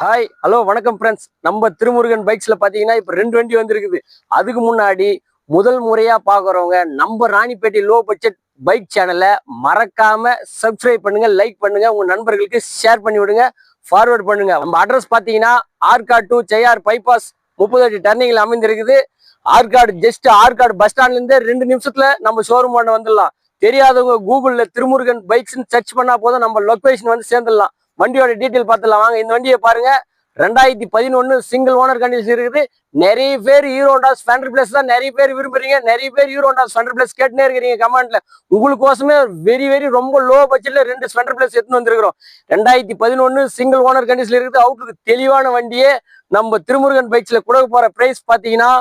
Hi hello வணக்கம் friends. நம்ம திருமுருகன் பைக்ஸ்ல பாத்தீங்கன்னா இப்ப 2 வண்டி வந்திருக்குது. அதுக்கு முன்னாடி முதல் முறையா பாக்குறவங்க நம்ம ராணிப்பேட்டை லோ பட்ஜெட் பைக் சேனலை மறக்காம சப்ஸ்கிரைப் பண்ணுங்க, லைக் பண்ணுங்க, உங்க நண்பர்களுக்கு ஷேர் பண்ணி விடுங்க, ஃபார்வர்ட் பண்ணுங்க. நம்ம அட்ரஸ் பாத்தீங்கன்னா ஆற்காடு டு செய்யார் பைபாஸ் 30 அடி டர்னிங்ல அமைந்திருக்குது. ஆற்காடு பஸ் ஸ்டாண்ட்ல இருந்து 2 நிமிஷத்துல நம்ம ஷோரூம் பண்ண வந்துடலாம். தெரியாதவங்க கூகுள்ல திருமுருகன் பைக்ஸ் சர்ச் பண்ணா போதும், நம்ம லொகேஷன் வந்து சேர்ந்துடலாம். வண்டியோட டீட்டெயில் பார்த்துலாம் வாங்க. இந்த வண்டியை பாருங்க, 2011 சிங்கிள் ஓனர் கண்டிஷன் இருக்குது. நிறைய பேர் ஹீரோ ஹோண்டா ஸ்பெண்டர் பிளஸ் தான் நிறைய பேர் விரும்புறீங்க. நிறைய பேர் ஹீரோ ஹோண்டா ஸ்பெண்டர் பிளஸ் கேட்டுனே இருக்கிறீங்க கமெண்ட்ல. உங்களுக்கோசமே வெரி ரொம்ப லோ பட்ஜெட்ல 2 ஸ்பெண்டர் பிளஸ் எடுத்துன்னு வந்திருக்கிறோம். 2011 சிங்கிள் ஓனர் கண்டிஷன்ல இருக்குது. அவுட்லுக்கு தெளிவான வண்டியே. நம்ம திருமுருகன் பைக்ஸ்ல கொடுக்க போற பிரைஸ் பாத்தீங்கன்னா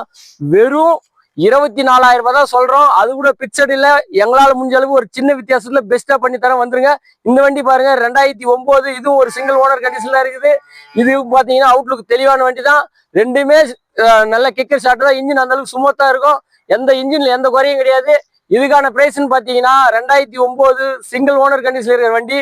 வெறும் 24,000 ரூபாய் தான் சொல்றோம். அது கூட பிக்சட் இல்ல, எங்களால முடிஞ்ச அளவு ஒரு சின்ன வித்தியாசத்துல பெஸ்டா பண்ணி தர வந்துருங்க. இந்த வண்டி பாருங்க, 2009, இதுவும் ஒரு சிங்கிள் ஓனர் கண்டிஷன்ல இருக்குது. இது பாத்தீங்கன்னா அவுட்லுக் தெளிவான வண்டி தான். ரெண்டுமே நல்ல கிக்கர் ஷாட் தான். இன்ஜின் அந்த அளவுக்கு சுமத்தா இருக்கும். எந்த இன்ஜின்ல எந்த குறையும் கிடையாது. இதுக்கான பிரைஸ்ன்னு பாத்தீங்கன்னா 2009 சிங்கிள் ஓனர் கண்டிஷன்ல இருக்கிற வண்டி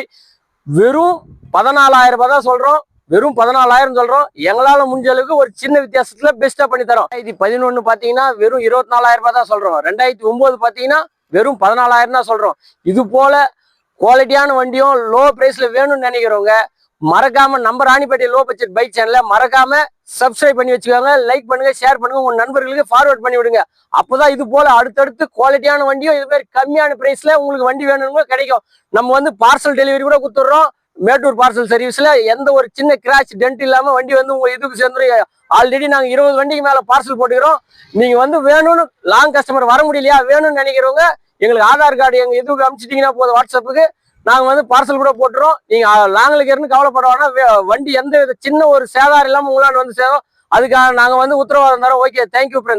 வெறும் 14,000 ரூபாய் தான் சொல்றோம். வெறும் 14,000 சொல்றோம். எங்களால முடிஞ்ச அளவுக்கு ஒரு சின்ன வித்தியாசத்துல பெஸ்டா பண்ணி தரோம். 2011 பாத்தீங்கன்னா வெறும் 24,000 ரூபாய் தான் சொல்றோம். 2009 பாத்தீங்கன்னா வெறும் 14,000 தான் சொல்றோம். இது போல குவாலிட்டியான வண்டியும் லோ பிரைஸ்ல வேணும்னு நினைக்கிறவங்க மறக்காம நம்ம ராணிப்பேட்டை லோ பட்ஜெட் பைக் சேனலை மறக்காம சப்ஸ்கிரைப் பண்ணி வச்சுக்கோங்க, லைக் பண்ணுங்க, ஷேர் பண்ணுங்க, உங்க நண்பர்களுக்கு ஃபார்வர்ட் பண்ணி விடுங்க. அப்பதான் இது போல அடுத்தடுத்து குவாலிட்டியான வண்டியும் இது மாதிரி கம்மியான பிரைஸ்ல உங்களுக்கு வண்டி வேணும்னு கிடைக்கும். நம்ம வந்து பார்சல் டெலிவரி கூட கொடுத்துடுறோம். மேட்டூர் பார்சல் சர்வீஸ்ல எந்த ஒரு சின்ன கிராச் டென்ட் இல்லாம வண்டி வந்து உங்க இதுக்கு சேர்ந்துரும். ஆல்ரெடி நாங்க 20 வண்டிக்கு மேல பார்சல் போட்டுக்கிறோம். நீங்க வந்து வேணும்னு லாங் கஸ்டமர் வர முடியலையா, வேணும்னு நினைக்கிறவங்க எங்களுக்கு ஆதார் கார்டு எங்க இதுக்கு அனுப்பிச்சிட்டீங்கன்னா போதும், வாட்ஸ்அப்புக்கு நாங்க வந்து பார்சல் கூட போட்டுறோம். நீங்க லாங்ல இருந்து கவலைப்பட வேணாம். வண்டி எந்த சின்ன ஒரு சேதாரம் இல்லாம உங்களால வந்து சேரும். அதுக்காக நாங்க வந்து உத்தரவாதம் தரோம். Okay, thank you friends.